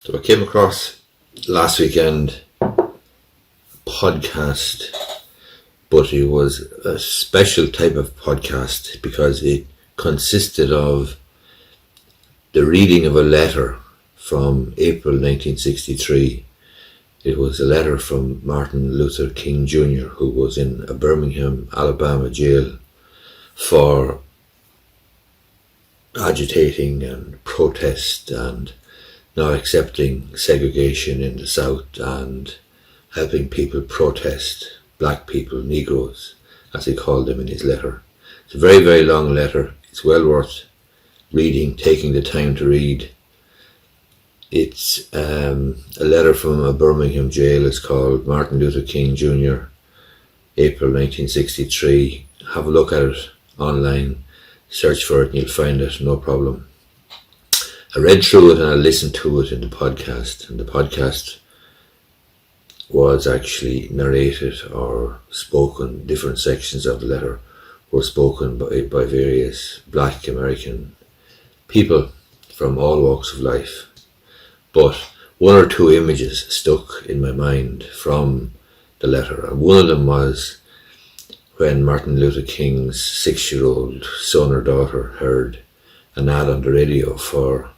So I came across last weekend a podcast, but it was a special type of podcast because it consisted of the reading of a letter from April 1963. It was a letter from Martin Luther King Jr., who was in a Birmingham, Alabama jail for agitating and protest and not accepting segregation in the South and helping people protest, black people, Negroes, as he called them in his letter. It's a very, very long letter. It's well worth reading, taking the time to read. It's a letter from a Birmingham jail. It's called Martin Luther King Jr., April 1963. Have a look at it online, search for it and you'll find it, no problem. I read through it and I listened to it in the podcast, and the podcast was actually narrated or spoken. Different sections of the letter were spoken by various black American people from all walks of life. But one or two images stuck in my mind from the letter, and one of them was when Martin Luther King's 6-year-old son or daughter heard an ad on the radio for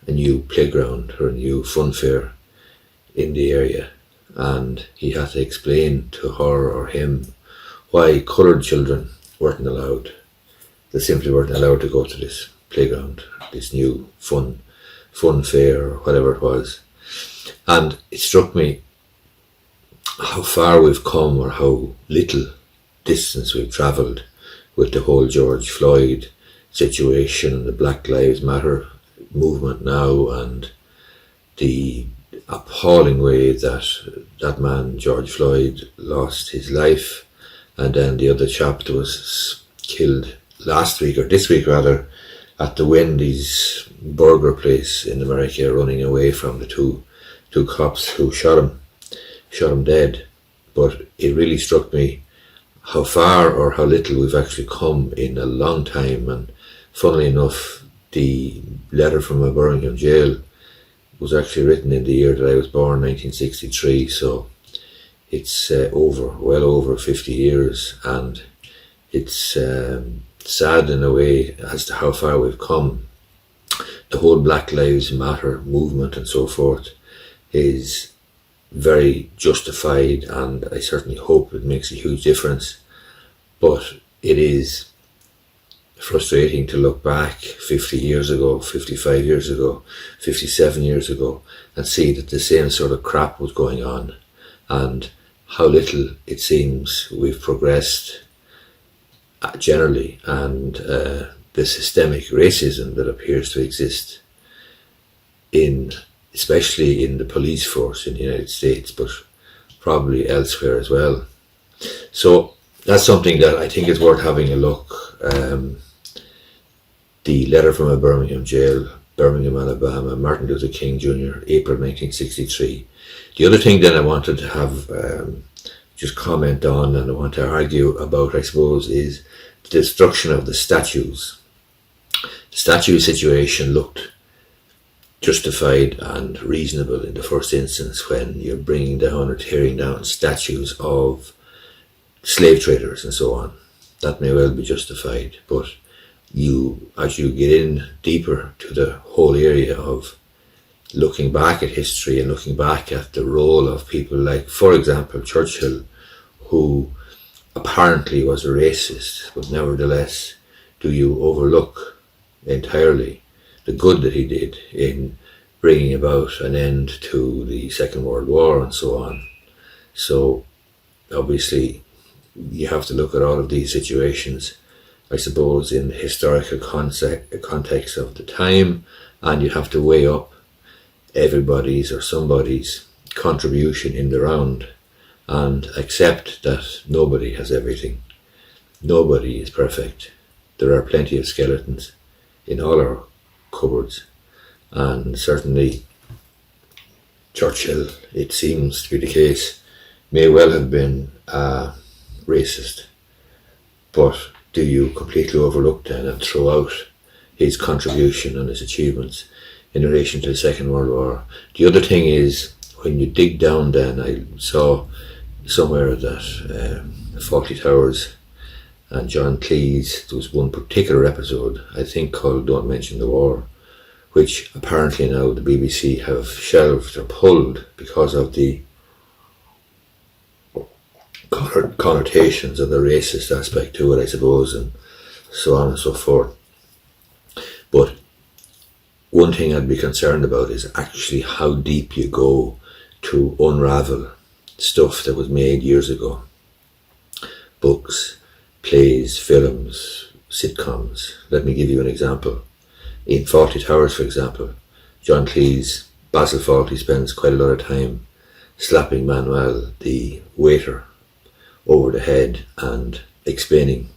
a new playground or a new fun fair in the area, and he had to explain to her or him why coloured children weren't allowed. They simply weren't allowed to go to this playground, this new fun fair or whatever it was. And it struck me how far we've come or how little distance we've travelled with the whole George Floyd situation and the Black Lives Matter movement now, and the appalling way that man George Floyd lost his life, and then the other chap that was killed last week, or this week rather, at the Wendy's burger place in America, running away from the two cops who shot him dead. But it really struck me how far or how little we've actually come in a long time. And funnily enough, the letter from a Birmingham jail was actually written in the year that I was born, 1963, so it's well over 50 years, and it's sad in a way as to how far we've come. The whole Black Lives Matter movement and so forth is very justified, and I certainly hope it makes a huge difference, but it is frustrating to look back 50 years ago, 55 years ago, 57 years ago, and see that the same sort of crap was going on, and how little it seems we've progressed generally, and the systemic racism that appears to exist especially in the police force in the United States, but probably elsewhere as well. So that's something that I think is worth having a look. The letter from a Birmingham jail, Birmingham, Alabama, Martin Luther King Jr., April 1963. The other thing that I wanted to have just comment on, and I want to argue about, I suppose, is the destruction of the statues. The statue situation looked justified and reasonable in the first instance when you're bringing down or tearing down statues of slave traders and so on. That may well be justified, but as you get in deeper to the whole area of looking back at history and looking back at the role of people like, for example, Churchill, who apparently was a racist, but nevertheless, do you overlook entirely the good that he did in bringing about an end to the Second World War and so on? So obviously you have to look at all of these situations, I suppose, in the historical context of the time, and you have to weigh up everybody's or somebody's contribution in the round and accept that nobody has everything. Nobody is perfect. There are plenty of skeletons in all our cupboards, and certainly Churchill, it seems to be the case, may well have been racist, but do you completely overlook then and throw out his contribution and his achievements in relation to the Second World War. The other thing is, when you dig down then, I saw somewhere that Fawlty Towers and John Cleese, there was one particular episode, I think called Don't Mention the War, which apparently now the BBC have shelved or pulled because of the connotations of the racist aspect to it, I suppose, and so on and so forth. But one thing I'd be concerned about is actually how deep you go to unravel stuff that was made years ago. Books, plays, films, sitcoms. Let me give you an example. In Fawlty Towers, for example, John Cleese, Basil Fawlty, spends quite a lot of time slapping Manuel, the waiter, over the head and explaining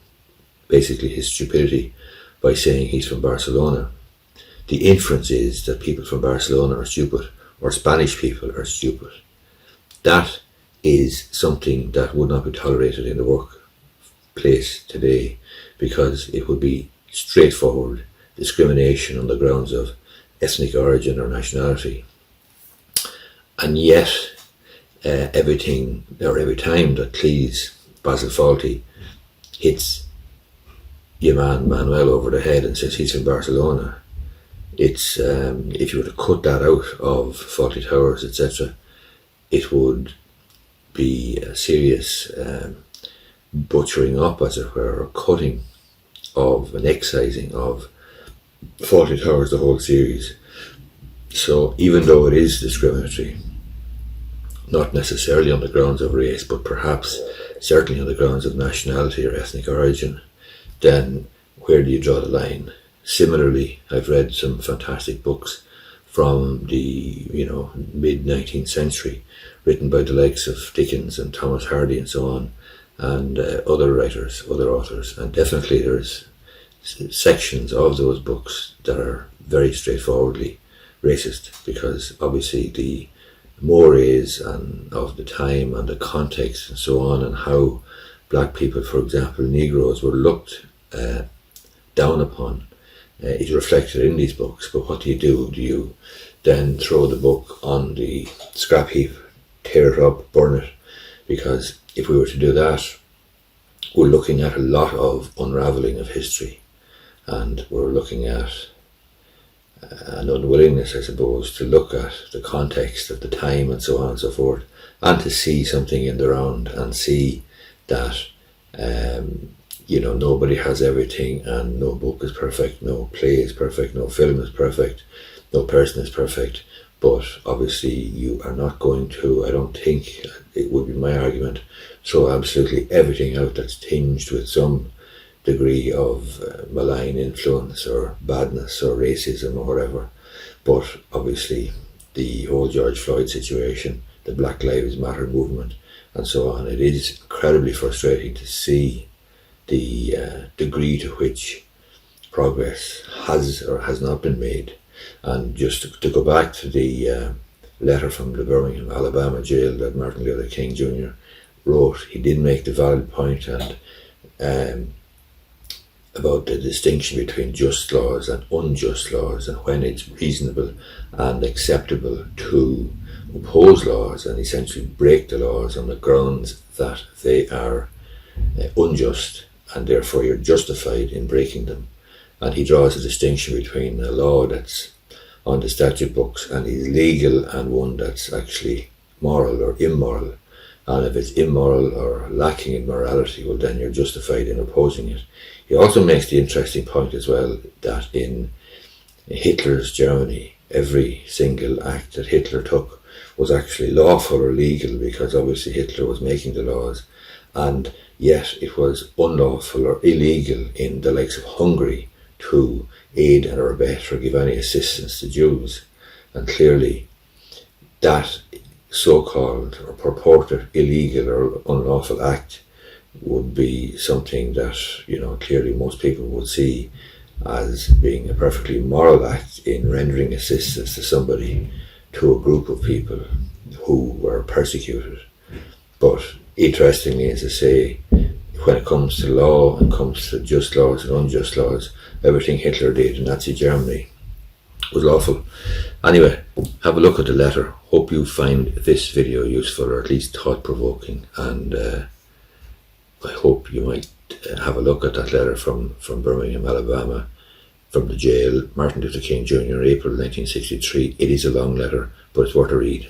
basically his stupidity by saying he's from Barcelona. The inference is that people from Barcelona are stupid, or Spanish people are stupid. That is something that would not be tolerated in the workplace today, because it would be straightforward discrimination on the grounds of ethnic origin or nationality. And yet, every time that Cleese, Basil Fawlty, hits your man Manuel over the head and says he's from Barcelona, it's if you were to cut that out of Fawlty Towers, etc., it would be a serious butchering up, as it were, or cutting of and excising of Fawlty Towers, the whole series. So even though it is discriminatory, not necessarily on the grounds of race, but perhaps certainly on the grounds of nationality or ethnic origin, then where do you draw the line? Similarly, I've read some fantastic books from the mid-19th century, written by the likes of Dickens and Thomas Hardy and so on, and other writers, other authors, and definitely there's sections of those books that are very straightforwardly racist, because obviously the mores and of the time and the context and so on, and how black people, for example, Negroes, were looked down upon, is reflected in these books. But what do? Do you then throw the book on the scrap heap, tear it up, burn it? Because if we were to do that, we're looking at a lot of unravelling of history, and we're looking at an unwillingness, I suppose, to look at the context of the time and so on and so forth, and to see something in the round and see that nobody has everything, and no book is perfect, no play is perfect, no film is perfect, no person is perfect. But obviously you are not going to, I don't think, it would be my argument, throw absolutely everything out that's tinged with some degree of malign influence or badness or racism or whatever. But obviously the whole George Floyd situation, the Black Lives Matter movement and so on, it is incredibly frustrating to see the degree to which progress has or has not been made. And just to go back to the letter from the Birmingham, Alabama jail that Martin Luther King Jr. wrote, he did make the valid point and about the distinction between just laws and unjust laws, and when it's reasonable and acceptable to oppose laws and essentially break the laws on the grounds that they are unjust, and therefore you're justified in breaking them. And he draws a distinction between a law that's on the statute books and is legal and one that's actually moral or immoral. And if it's immoral or lacking in morality, well, then you're justified in opposing it. He also makes the interesting point as well that in Hitler's Germany, every single act that Hitler took was actually lawful or legal, because obviously Hitler was making the laws, and yet it was unlawful or illegal in the likes of Hungary to aid or abet or give any assistance to Jews. And clearly that so-called or purported illegal or unlawful act would be something that, clearly most people would see as being a perfectly moral act in rendering assistance to somebody, to a group of people who were persecuted. But interestingly, as I say, when it comes to law and comes to just laws and unjust laws, everything Hitler did in Nazi Germany was lawful. Anyway, have a look at the letter. Hope you find this video useful, or at least thought-provoking, and I hope you might have a look at that letter from Birmingham, Alabama, from the jail, Martin Luther King Jr., April 1963. It is a long letter, but it's worth a read.